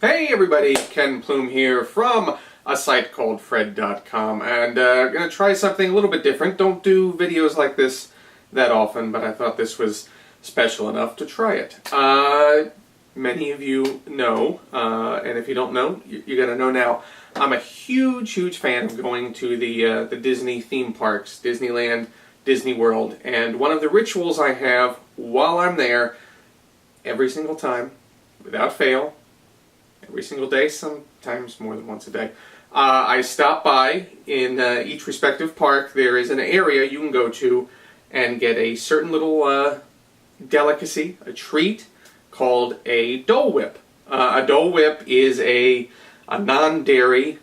Hey everybody, Ken Plume here from a site called Fred.com, and I'm going to try something a little bit different. Don't do videos like this that often, but I thought this was special enough to try it. Many of you know, and if you don't know, you're going to know now. I'm a huge fan of going to the Disney theme parks, Disneyland, Disney World, and one of the rituals I have while I'm there, every single time, without fail, every single day, sometimes more than once a day, I stop by in each respective park. There is an area you can go to and get a certain little delicacy, a treat, called a Dole Whip. A Dole Whip is a non-dairy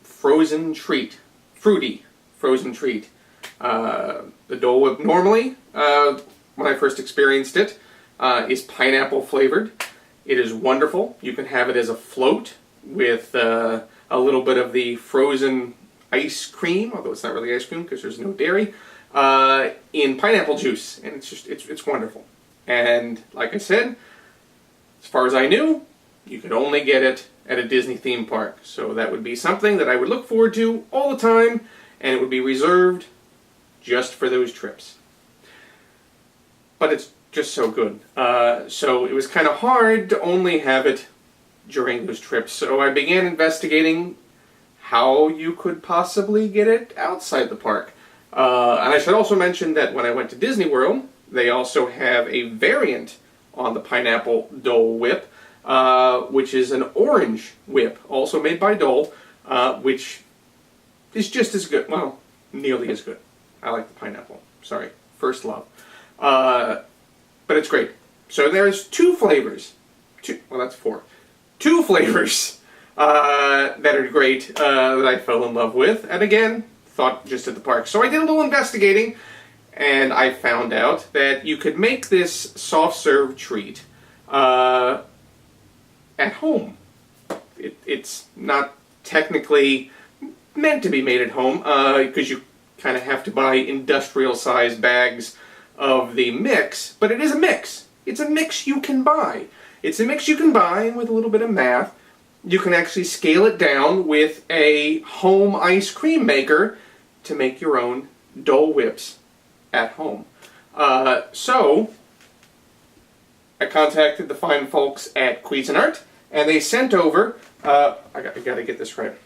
frozen treat, fruity frozen treat. The Dole Whip normally, when I first experienced it, is pineapple flavored. It is wonderful. You can have it as a float with a little bit of the frozen ice cream, although it's not really ice cream because there's no dairy, in pineapple juice, and it's wonderful. And like I said, as far as I knew, you could only get it at a Disney theme park. So that would be something that I would look forward to all the time, and it would be reserved just for those trips. But it's just so good. So it was kind of hard to only have it during those trips. So I began investigating how you could possibly get it outside the park. And I should also mention that when I went to Disney World, they also have a variant on the pineapple Dole Whip, which is an orange whip, also made by Dole, which is just as good. Well, nearly as good. I like the pineapple. Sorry. First love. But it's great. So there's two flavors. Well, that's four. Two flavors that are great that I fell in love with. And again, thought just at the park. So I did a little investigating, and I found out that you could make this soft serve treat at home. It's not technically meant to be made at home because you kind of have to buy industrial sized bags of the mix, but it is a mix. It's a mix you can buy. It's a mix you can buy, and with a little bit of math, you can actually scale it down with a home ice cream maker to make your own Dole Whips at home. So, I contacted the fine folks at Cuisinart, and they sent over, I gotta get this right.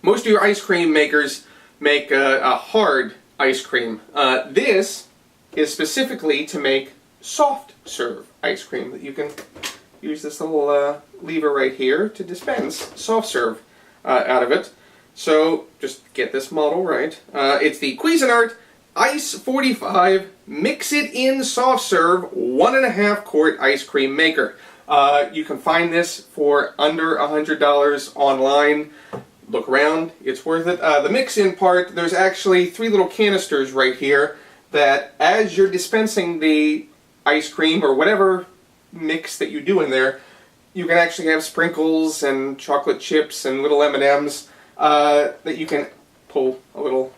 Most of your ice cream makers make a hard ice cream. This is specifically to make soft serve ice cream. That you can use this little lever right here to dispense soft serve out of it. So just get this model right. It's the Cuisinart Ice 45 Mix It In Soft Serve 1.5 quart ice cream maker. You can find this for under $100 online. Look around, it's worth it. The mix-in part, there's actually 3 little canisters right here that as you're dispensing the ice cream or whatever mix that you do in there, you can actually have sprinkles and chocolate chips and little M&Ms that you can pull a little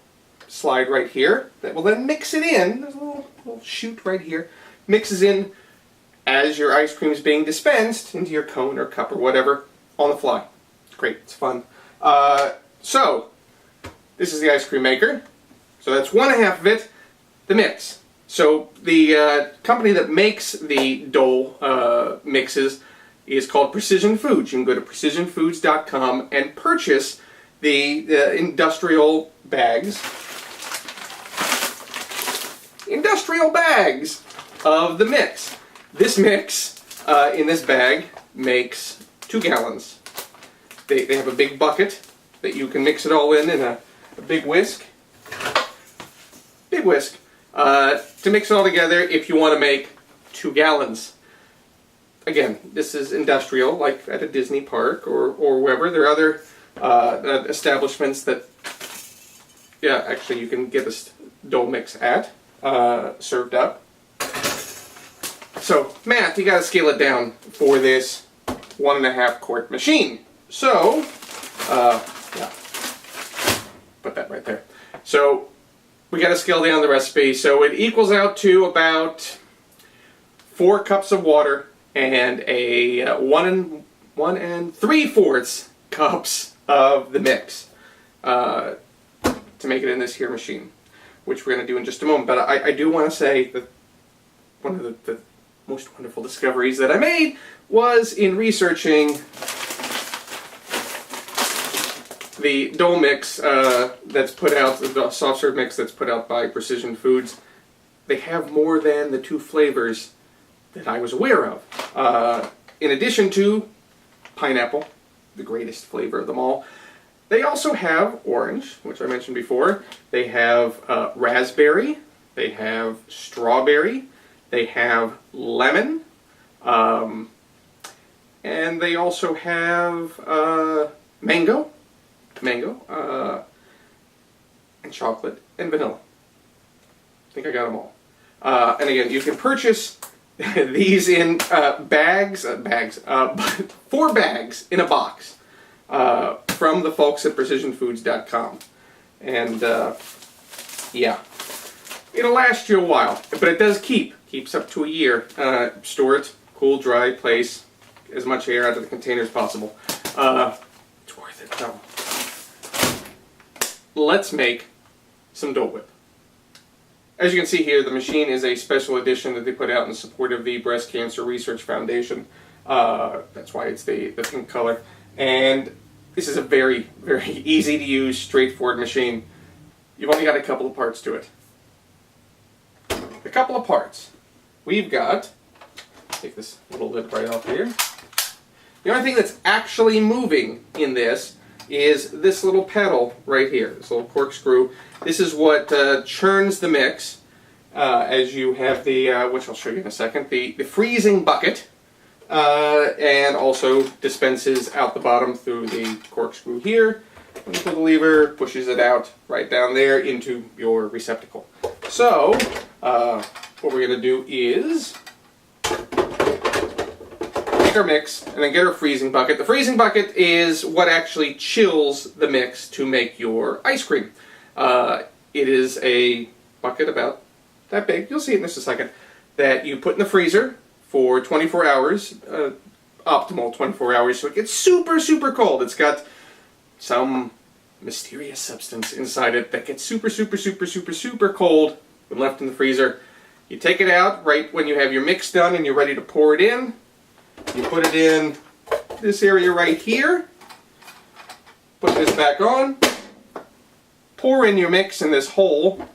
slide right here that will then mix it in. There's a little chute right here. Mixes in as your ice cream is being dispensed into your cone or cup or whatever on the fly. It's great. It's fun. So, this is the ice cream maker. So that's 1/2 of it. The mix. So the company that makes the Dole mixes is called Precision Foods. You can go to precisionfoods.com and purchase the industrial bags. Industrial bags of the mix. This mix in this bag makes 2 gallons. They have a big bucket that you can mix it all in a big whisk. Big whisk. To mix it all together if you want to make 2 gallons. Again, this is industrial, like at a Disney park or wherever. There are other establishments that, yeah, actually you can get this Dole mix at, served up. So, math, you gotta scale it down for this 1.5 quart machine. So, yeah, put that right there. So, we got to scale down the recipe. So it equals out to about 4 cups of water and a 1 3/4 cups of the mix to make it in this here machine, which we're going to do in just a moment. But I do want to say that one of the most wonderful discoveries that I made was in researching the Dole mix that's put out, the soft serve mix that's put out by Precision Foods. They have more than the 2 flavors that I was aware of. In addition to pineapple, the greatest flavor of them all, they also have orange, which I mentioned before. They have raspberry. They have strawberry. They have lemon. And they also have mango, and chocolate, and vanilla. I think I got them all. And again, you can purchase these in 4 bags in a box from the folks at precisionfoods.com. And yeah, it'll last you a while, but it does keeps up to a year. Store it, cool, dry place, as much air out of the container as possible. It's worth it though. Let's make some Dole Whip. As you can see here, the machine is a special edition that they put out in support of the Breast Cancer Research Foundation. That's why it's the pink color. And this is a very, very easy to use, straightforward machine. You've only got a couple of parts to it. A couple of parts. We've got, take this little lid right off here. The only thing that's actually moving in this is this little pedal right here, this little corkscrew. This is what churns the mix, as you have the, which I'll show you in a second, the freezing bucket, and also dispenses out the bottom through the corkscrew here. When you pull the lever, pushes it out right down there into your receptacle. So, what we're going to do is take our mix and then get our freezing bucket. The freezing bucket is what actually chills the mix to make your ice cream. It is a bucket about that big, you'll see it in just a second, that you put in the freezer for 24 hours, optimal 24 hours, so it gets super, super cold. It's got some mysterious substance inside it that gets super, super, super, super, super cold when left in the freezer. You take it out right when you have your mix done and you're ready to pour it in. You put it in this area right here, put this back on, pour in your mix in this hole,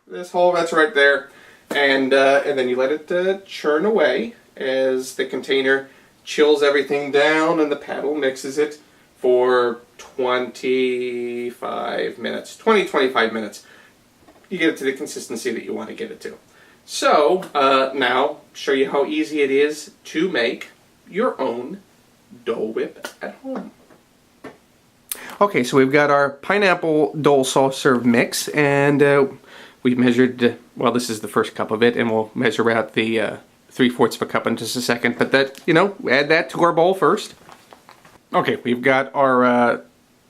this hole that's right there, and then you let it churn away as the container chills everything down and the paddle mixes it for 25 minutes, 20-25 minutes. You get it to the consistency that you want to get it to. So, now, show you how easy it is to make your own Dole Whip at home. Okay, so we've got our pineapple Dole soft serve mix, and we've measured, well, this is the first cup of it, and we'll measure out the 3/4 of a cup in just a second, but that, you know, add that to our bowl first. Okay, we've got our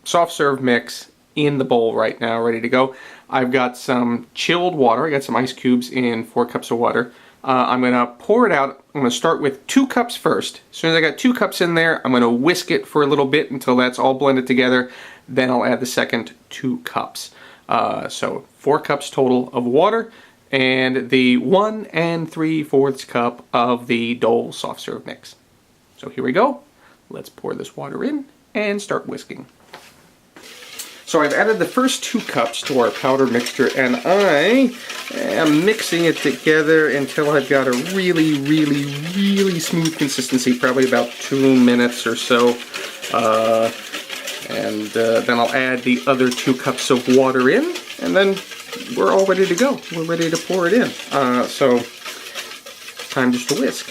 soft serve mix in the bowl right now, ready to go. I've got some chilled water. I got some ice cubes in 4 cups of water. I'm going to pour it out. I'm going to start with 2 cups first. As soon as I got 2 cups in there, I'm going to whisk it for a little bit until that's all blended together. Then I'll add the second 2 cups. So 4 cups total of water and the 1 3/4 cup of the Dole soft serve mix. So here we go. Let's pour this water in and start whisking. So I've added the first 2 cups to our powder mixture, and I am mixing it together until I've got a really, really, really smooth consistency, probably about 2 minutes or so. Then I'll add the other 2 cups of water in, and then we're all ready to go. We're ready to pour it in. So, time just to whisk.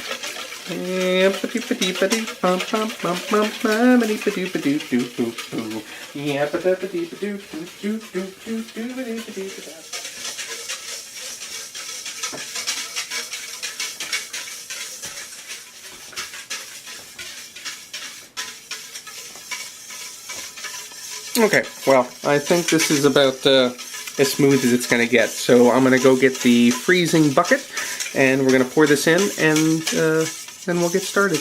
Okay, well, I think this is about as smooth as it's going to get. So I'm going to go get the freezing bucket, and we're going to pour this in and then we'll get started.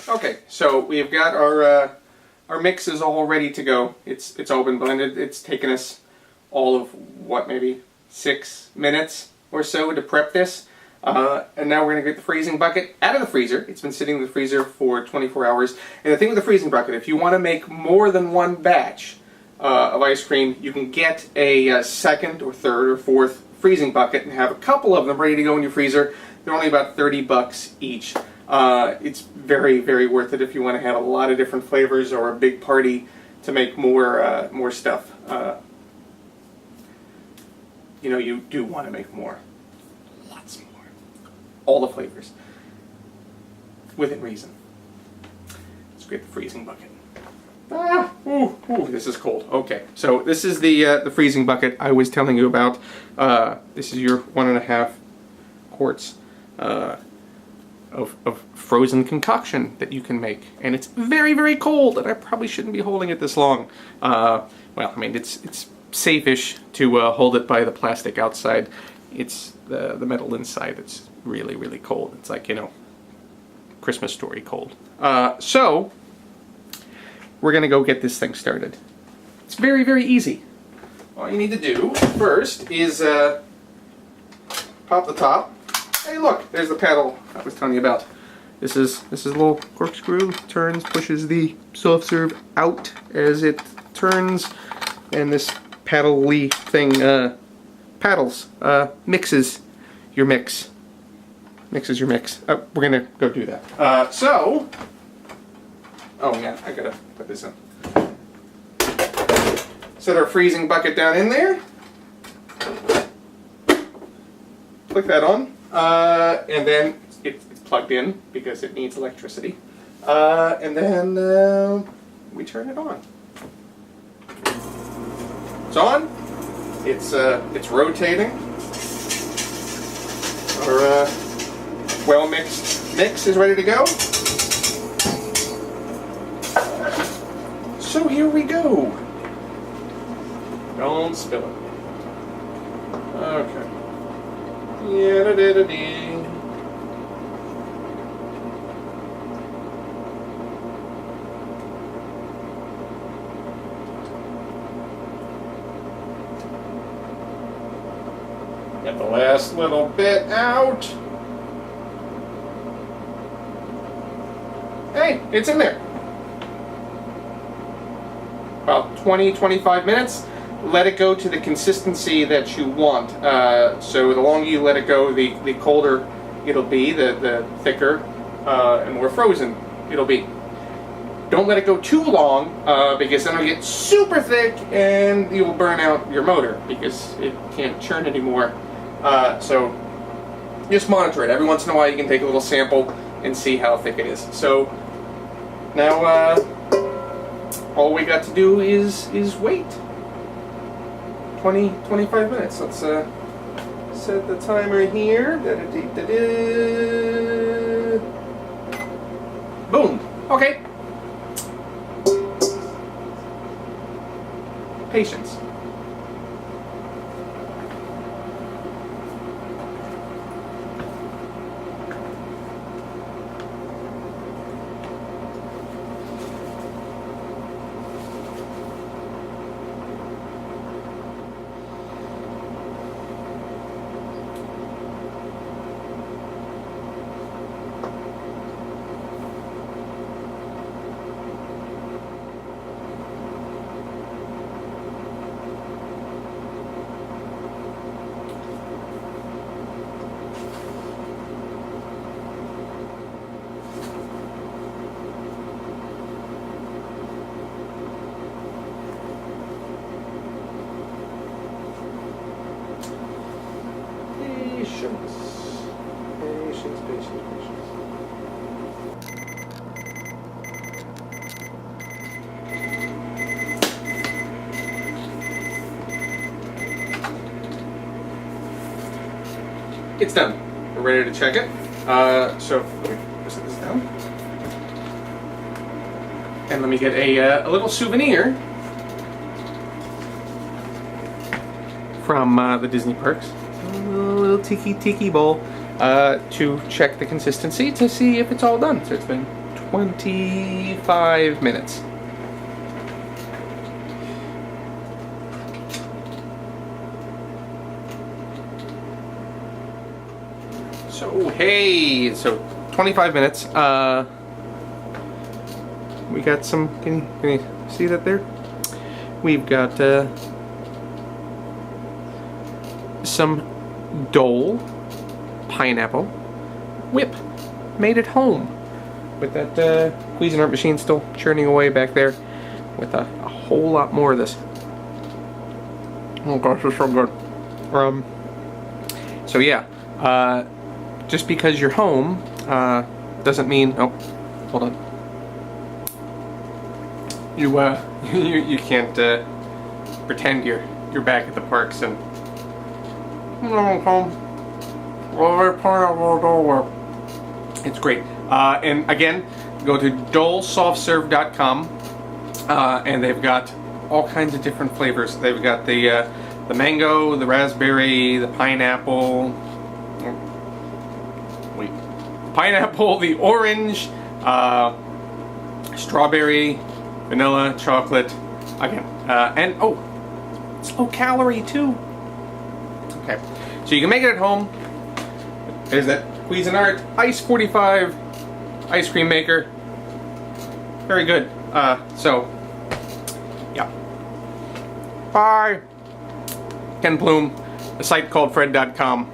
Okay, so we've got our mix is all ready to go. It's all been blended. It's taken us all of, what, maybe 6 minutes or so to prep this. And now we're going to get the freezing bucket out of the freezer. It's been sitting in the freezer for 24 hours. And the thing with the freezing bucket, if you want to make more than one batch of ice cream, you can get a second or third or fourth freezing bucket and have a couple of them ready to go in your freezer. They're only about $30 each. It's very, very worth it if you want to have a lot of different flavors or a big party to make more stuff. You know, you do want to make more. Lots more. All the flavors. Within reason. Let's get the freezing bucket. Ooh, this is cold. Okay, so this is the freezing bucket I was telling you about. This is your 1.5 quarts of frozen concoction that you can make, and it's very, very cold, and I probably shouldn't be holding it this long. Well, I mean, it's safe-ish to hold it by the plastic outside. It's the metal inside that's really, really cold. It's like, you know, Christmas Story cold. So we're gonna go get this thing started. It's very, very easy. All you need to do first is pop the top. Hey, look, there's the paddle I was telling you about. This is a little corkscrew. Turns, pushes the soft serve out as it turns, and this paddle-y thing paddles, mixes your mix. Mixes your mix. We're gonna go do that. Oh yeah, I gotta put this in. Set our freezing bucket down in there. Click that on. And then it's plugged in because it needs electricity. And then we turn it on. It's on. It's rotating. Our well-mixed mix is ready to go. So here we go. Don't spill it. Okay. Yeah-da-da-da-dee. Get the last little bit out. Hey, it's in there. About 20-25 minutes. Let it go to the consistency that you want. So the longer you let it go, the colder it'll be, the thicker and more frozen it'll be. Don't let it go too long because then it'll get super thick and you'll burn out your motor because it can't churn anymore. So just monitor it. Every once in a while you can take a little sample and see how thick it is. So now all we got to do is wait. 20-25 minutes. Let's set the timer here. Boom. Okay. Patience. Patience. It's done. We're ready to check it. So let me set this down. And let me get a little souvenir from the Disney parks. A little tiki bowl. to check the consistency to see if it's all done. So it's been 25 minutes. So hey, so 25 minutes. We got some. Can you see that there? We've got some Dole pineapple whip made at home with that Cuisinart machine still churning away back there with a whole lot more of this. Oh gosh, it's so good. So yeah, just because you're home doesn't mean, oh, hold on. You can't pretend you're back at the parks and it's great. And again, go to dolesoftserve.com and they've got all kinds of different flavors. They've got the mango, the raspberry, the pineapple. Wait, pineapple, the orange, strawberry, vanilla, chocolate, again, and oh, it's low calorie too. Okay, so you can make it at home. There's that Cuisinart Ice 45 ice cream maker. Very good. So, yeah. Bye. Ken Plume, a site called Fred.com.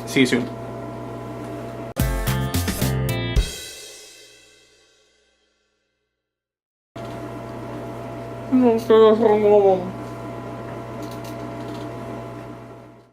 See you soon.